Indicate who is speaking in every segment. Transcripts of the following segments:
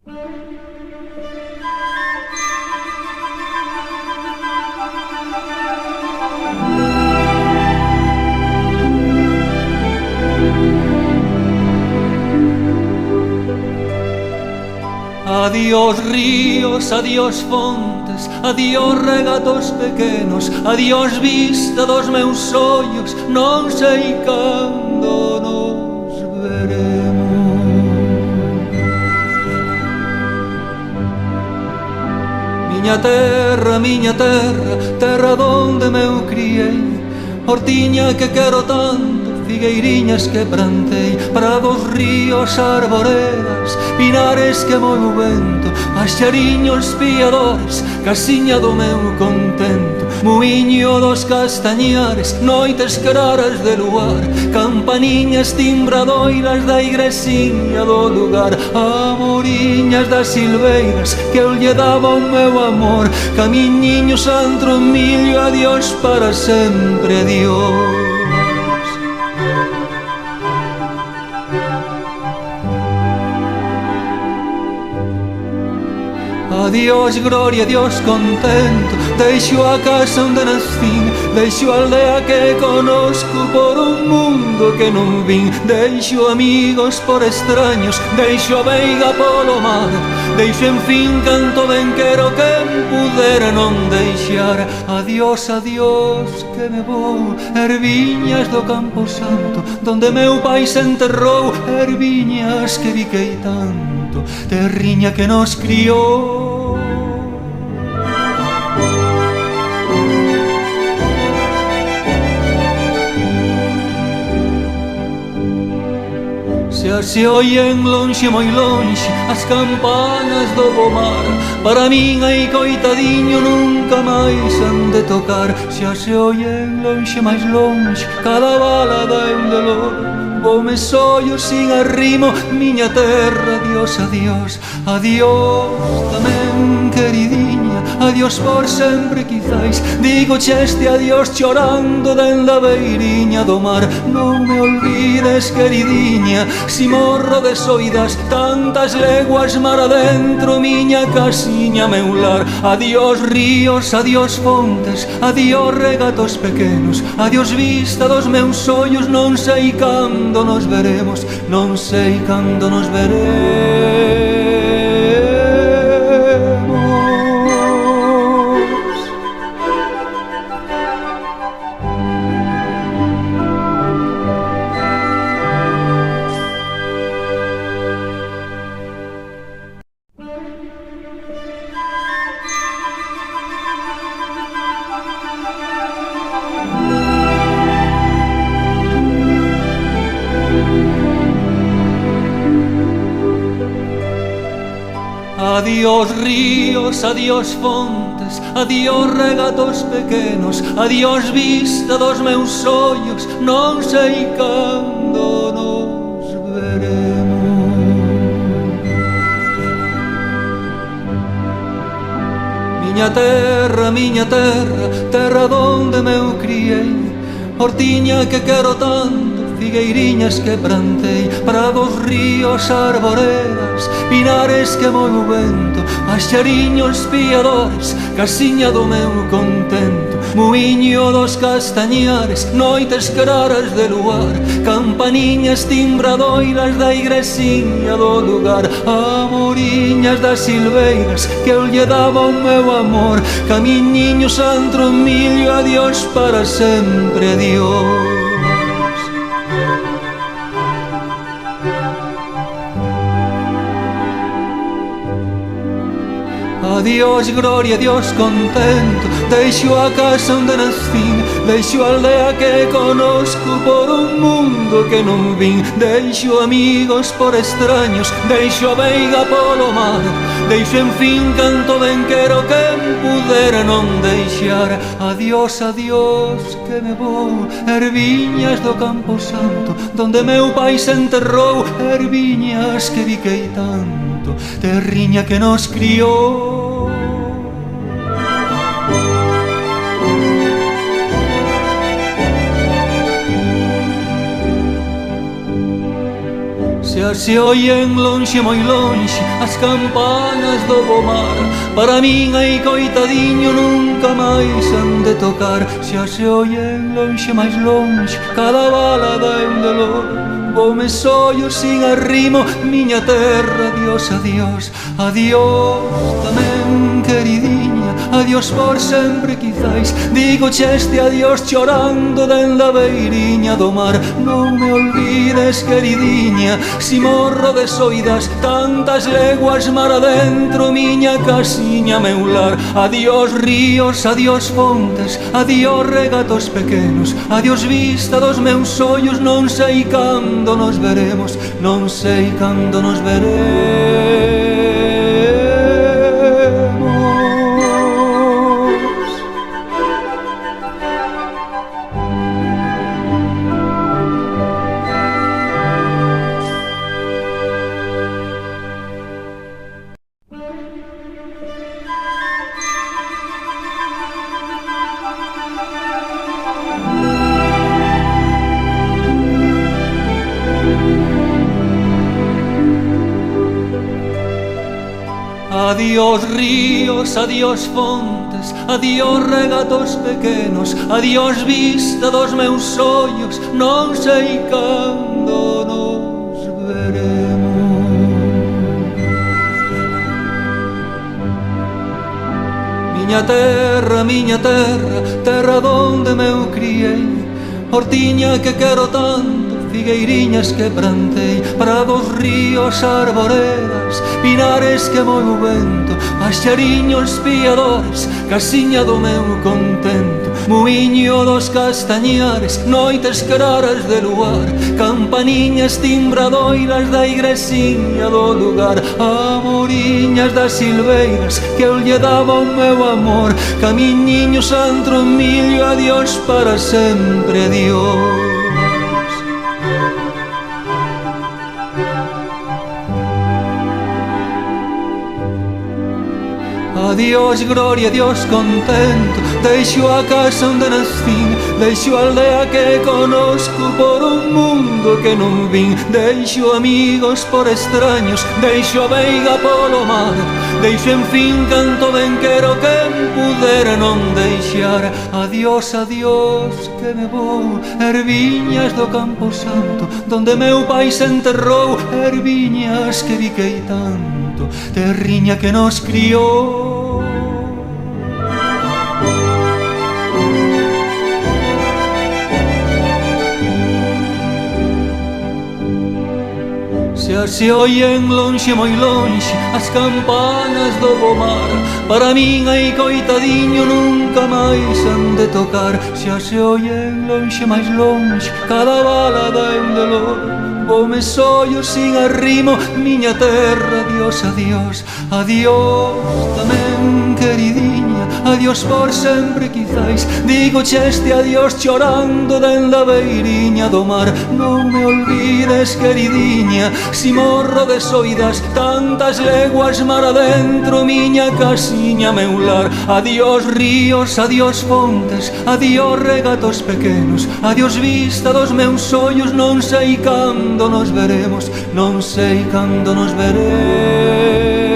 Speaker 1: Adiós ríos, adiós fontes, adiós regatos pequenos, adiós vista dos meus ollos, non sei cando nos veremos. Miña terra, terra donde me eu criei, hortiña que quero tanto, figueiriñas que plantei, prados, ríos, arboredas, pinares que moi o vento, paxariños piadores, casiña do meu contento, muiño dos castañares, noites claras de luar, campaniñas timbradoiras da igresiña do lugar, amoriñas das silveiras que eu lle daba o meu amor, camiñiños antro millo, adiós para sempre, adiós. Adiós gloria, adiós contento, deixo a casa onde nascín, deixo a aldea que conozco por un mundo que non vin, deixo amigos por extraños, deixo a veiga polo mar, deixo en fin canto ben quero quen pudera non deixar. Adiós, adiós que me vou, erviñas do Campo Santo, donde meu pai se enterrou, erviñas que biquei tanto, terriña que nos criou. Xa se oyen lonxe, moi lonxe, as campanas do pomar, para min ai coitadiño nunca máis han de tocar. Xa se oyen lonxe, máis lonxe, cada balada é un dolor, voume sollo sin arrimo, miña terra, adiós, adiós, adiós tamén queridinha, adiós por sempre quizais, digo este adiós chorando dende a beiriña do mar, non me olvides queridinha, si morro de soidas, tantas leguas mar adentro, miña casiña, meu lar. Adiós ríos, adiós fontes, adiós regatos pequenos, adiós vista dos meus ollos, non sei cando nos veremos, non sei cando nos veremos. Adiós ríos, adiós fontes, adiós regatos pequenos, adiós vista dos meus ollos, non sei cando nos veremos. Miña terra, terra donde me eu criei, hortiña que quero tanto, figueiriñas que plantei, prados, ríos, arboredas, pinares que moi o vento, paxariños piadores, casiña do meu contento, muiño dos castañares, noites claras de luar, campaniñas timbradoiras da igresiña do lugar, amoriñas das silveiras que eu lle daba o meu amor, camiñiños antro millo, adiós para sempre, adiós. Adiós gloria, adiós contento, deixo a casa onde nascín, deixo a aldea que conozco por un mundo que non vin, deixo amigos por extraños, deixo a veiga polo mar, deixo en fin canto ben quero quen pudera non deixar. Adiós, adiós que me vou, erviñas do Campo Santo, donde meu pai se enterrou, erviñas que biquei tanto, terriña que nos criou. Xa se oyen lonxe, moi lonxe, as campanas do pomar. Para min, ai coitadiño, nunca máis han de tocar. Xa se oyen lonxe, máis lonxe, cada bala dá un dolor. Vome sollo sin arrimo, miña terra, adiós, adiós. Adiós tamén, queridinha, adiós por sempre quizais. Digo este adiós chorando dende a beiriña do mar. Non me olvides, queridinha, si morro de soidas tantas leguas mar adentro, miña casiña, meu lar. Adiós ríos, adiós fontes, adiós regatos pequenos, adiós vista dos meus ollos. Non sei cando nos veremos, non sei cando nos veremos. Adiós ríos, adiós fontes, adiós regatos pequenos, adiós vista dos meus ollos, non sei cando nos veremos. Miña terra, terra donde me eu criei, hortiña que quero tanto, figueiriñas que plantei, prados, ríos, arboredas, pinares que moi o vento, paxariños piadores, casiña do meu contento, muiño dos castañares, noites claras de luar, campaniñas timbradoiras da igresiña do lugar, amoriñas das silveiras que eu lle daba o meu amor, camiñiños antro millo, adiós para sempre, adiós. Adiós gloria, adiós contento, deixo a casa onde nascín, deixo a aldea que conozco por un mundo que non vin, deixo amigos por extraños, deixo a veiga polo mar, deixo en fin canto ben quero quen pudera non deixar. Adiós, adiós, que me vou, erviñas do Campo Santo, donde meu pai se enterrou, erviñas que biquei tanto, terriña que nos criou. Xa se oyen lonxe, moi lonxe, as campanas do pomar. Para min, ai coitadiño, nunca máis han de tocar. Xa se oyen lonxe, máis lonxe, cada bala dá un dolor. Vome sollo sin arrimo, miña terra, adiós, adiós. Adiós tamén, queridinha, adiós por sempre quizais. Digo este adiós chorando dende a beiriña do mar. Non me olvides, queridinha, si morro de soidas tantas leguas mar adentro, miña casiña, meu lar. Adiós ríos, adiós fontes, adiós regatos pequenos, adiós vista dos meus ollos, non sei cando nos veremos, non sei cando nos veremos.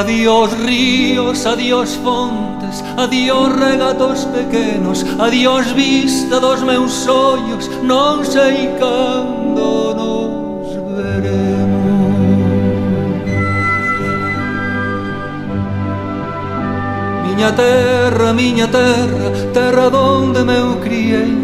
Speaker 1: Adiós ríos, adiós fontes, adiós regatos pequenos, adiós vista dos meus ollos, non sei cando nos veremos. Miña terra, terra donde me eu criei,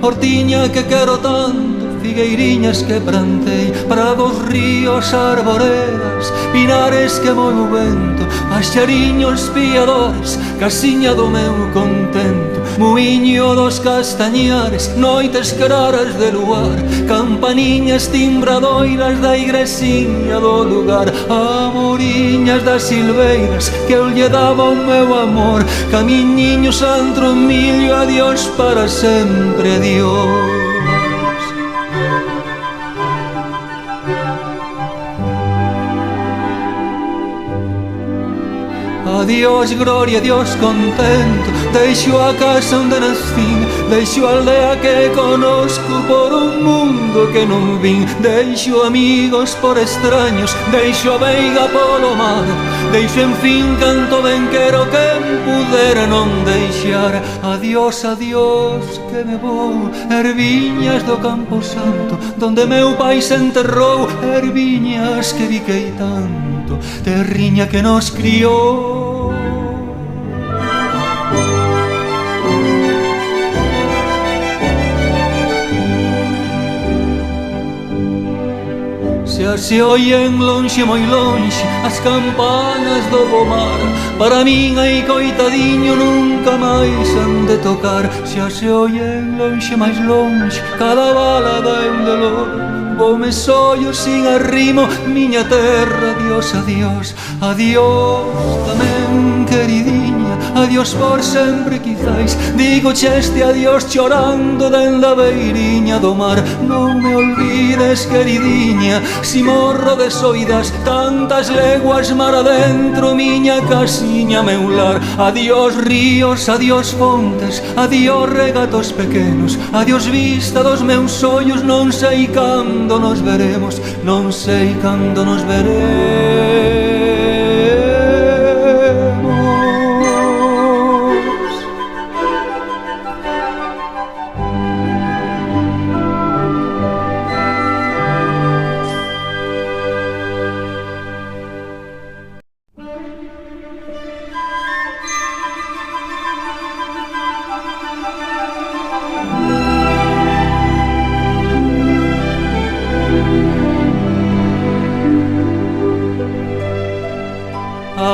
Speaker 1: hortiña que quero tanto, figueiriñas que plantei, prados, ríos, arboredas, pinares que moi o vento, paxariños piadores, casiña do meu contento, muiño dos castañares, noites claras de luar, campaniñas timbradoiras da igresiña do lugar, amoriñas das silveiras que eu lle daba o meu amor, camiñiños antro millo, adiós para sempre, adiós. Adiós gloria, adiós contento, deixo a casa onde nascín, deixo a aldea que conozco por un mundo que non vin, deixo amigos por extraños, deixo a veiga polo mar, deixo en fin canto ben quero quen pudera non deixar. Adiós, adiós que me vou, erviñas do Campo Santo, donde meu pai se enterrou, erviñas que biquei tanto, terriña que nos criou. Xa se oyen lonxe, moi lonxe, as campanas do pomar, para min ai coitadiño nunca máis han de tocar. Xa se oyen lonxe, máis lonxe, cada bala dá un dolor, voume sollo sin arrimo, miña terra, adiós, adiós, adiós tamén queridinha, adiós por sempre quizais, digo este adiós chorando dende a beiriña do mar. Non me olvides queridinha, si morro de soidas, tantas leguas mar adentro, miña casiña, meu lar. Adiós ríos, adiós fontes, adiós regatos pequenos, adiós vista dos meus ollos, non sei cando nos veremos, non sei cando nos veremos.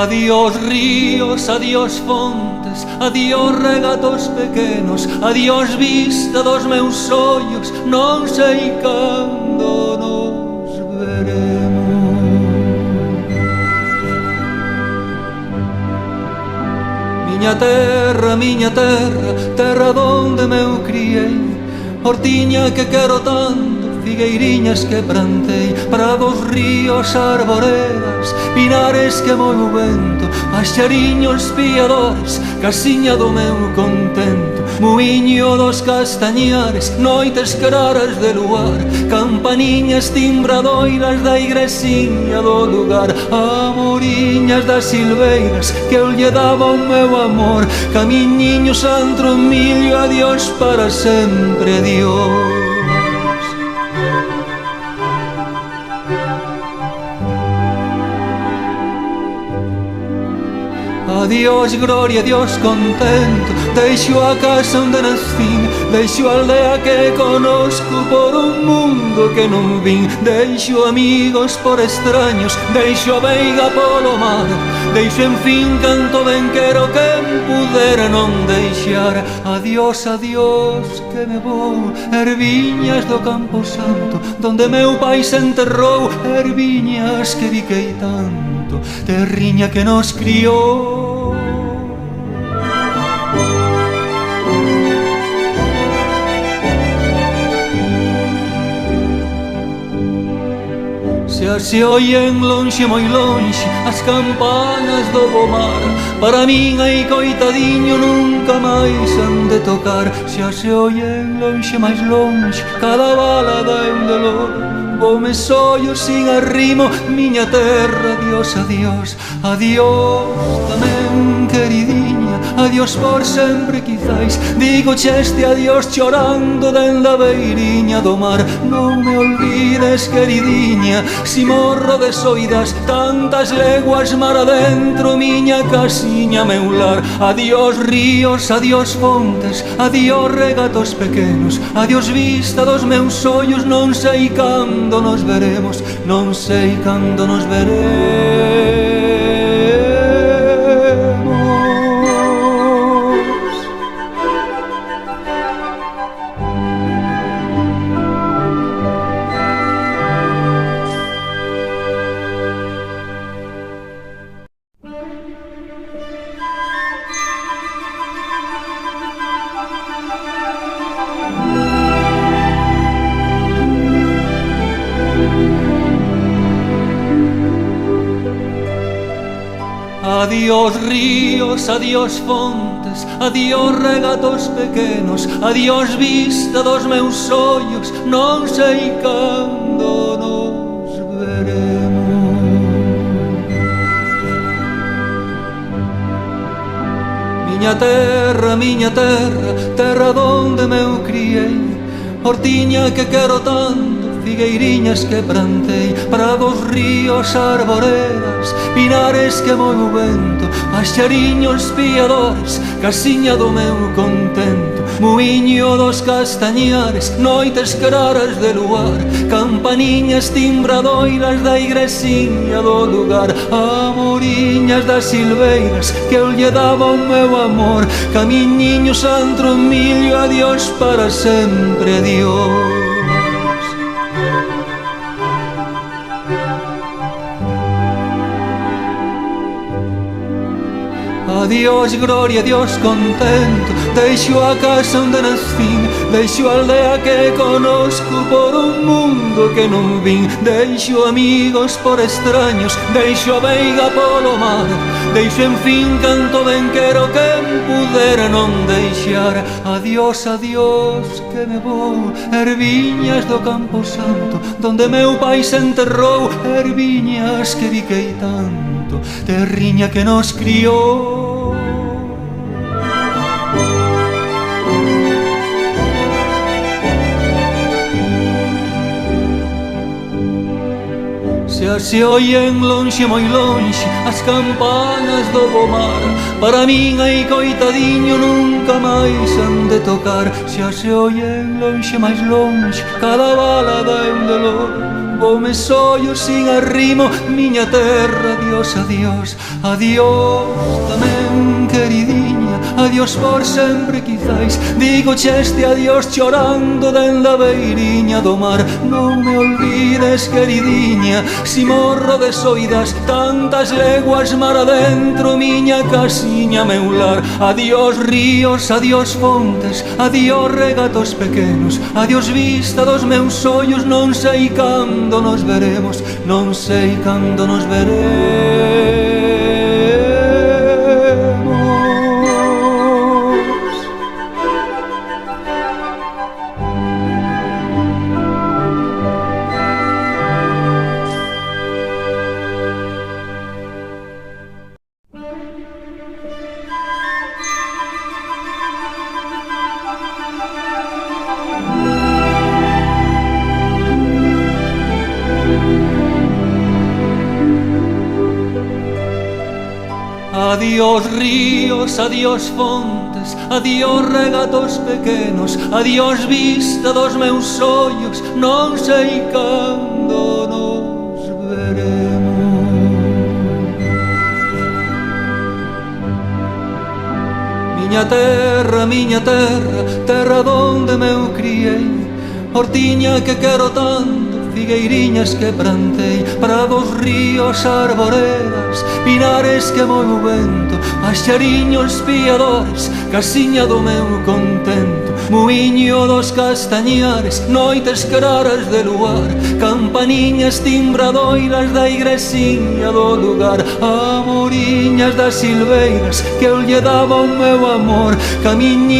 Speaker 1: Adiós ríos, adiós fontes, adiós regatos pequenos, adiós vista dos meus ollos, non sei cando nos veremos. Miña terra, terra donde meu criei, hortiña que quero tanto, figueiriñas que plantei, prados, ríos, arboredas, pinares que moi o vento, paxariños piadores, casiña do meu contento, muiño dos castañares, noites claras de luar, campaniñas timbradoiras da igresiña do lugar, amoriñas das silveiras que eu lle daba o meu amor, camiñiños antro millo, adiós para sempre, adiós. Adiós gloria, adiós contento, deixo a casa onde nascín, deixo a aldea que conozco por un mundo que non vin, deixo amigos por extraños, deixo a veiga polo mar, deixo en fin canto ben quero quen pudera non deixar. Adiós, adiós que me vou, erviñas do Campo Santo, donde meu pai se enterrou, erviñas que biquei tanto, terriña que nos criou. Xa se oyen lonxe, moi lonxe, as campanas do pomar, para min ai coitadiño nunca máis han de tocar. Xa se oyen lonxe, máis lonxe, cada bala dá un dolor, voume sollo sin arrimo, miña terra, adiós, adiós, adiós tamén queridinha, adiós por sempre quizais. Digoche este adiós chorando dende a beiriña do mar. Non me olvides, queridinha, si morro de soidas tantas leguas mar adentro, miña casiña, meu lar. Adiós ríos, adiós fontes, adiós regatos pequenos, adiós vista dos meus ollos. Non sei cando nos veremos, non sei cando nos veremos. Adiós ríos, adiós fontes, adiós regatos pequenos, adiós vista dos meus ollos, non sei cando nos veremos. Miña terra, terra donde me eu criei, hortiña que quero tanto, figueiriñas que plantei, prados, ríos, arboredas, pinares que moi o vento, paxariños piadores, casiña do meu contento, muiño dos castañares, noites claras de luar, campaniñas timbradoiras da igresiña do lugar, amoriñas das silveiras que eu lle daba o meu amor, camiñiños antro millo, adiós para sempre, adiós. Adiós gloria, adiós contento, deixo a casa onde nascín, deixo a aldea que conozco por un mundo que non vin, deixo amigos por extraños, deixo a veiga polo mar, deixo en fin canto ben quero quen pudera non deixar. Adiós, adiós, que me vou, erviñas do Campo Santo, donde meu pai se enterrou, erviñas que biquei tanto, terriña que nos criou. Xa se oyen lonxe, moi lonxe, as campanas do pomar, para min ai coitadiño nunca máis han de tocar. Xa se oyen lonxe, máis lonxe, cada balada é un dolor, voume sollo sin arrimo, miña terra, adiós, adiós, adiós tamén, queridinha, adiós por sempre quizais. Digoche este adiós chorando dende a beiriña do mar. Non me olvides, queridinha, si morro de soidas tantas leguas mar adentro, miña casiña, meu lar. Adiós ríos, adiós fontes, adiós regatos pequenos, adiós vista dos meus ollos, non sei cando nos veremos, non sei cando nos veremos. Adiós ríos, adiós fontes, adiós regatos pequenos, adiós vista dos meus ollos, non sei cando nos veremos. Miña terra, terra donde me eu criei, hortiña que quero tanto, figueiriñas que plantei, prados, ríos, arboredas, pinares que moi o vento, paxariños piadores, casiña do meu contento, muiño dos castañares, noites claras de luar, campaniñas timbradoiras da igresiña do lugar, amoriñas das silveiras que eu lle daba o meu amor, camiñiños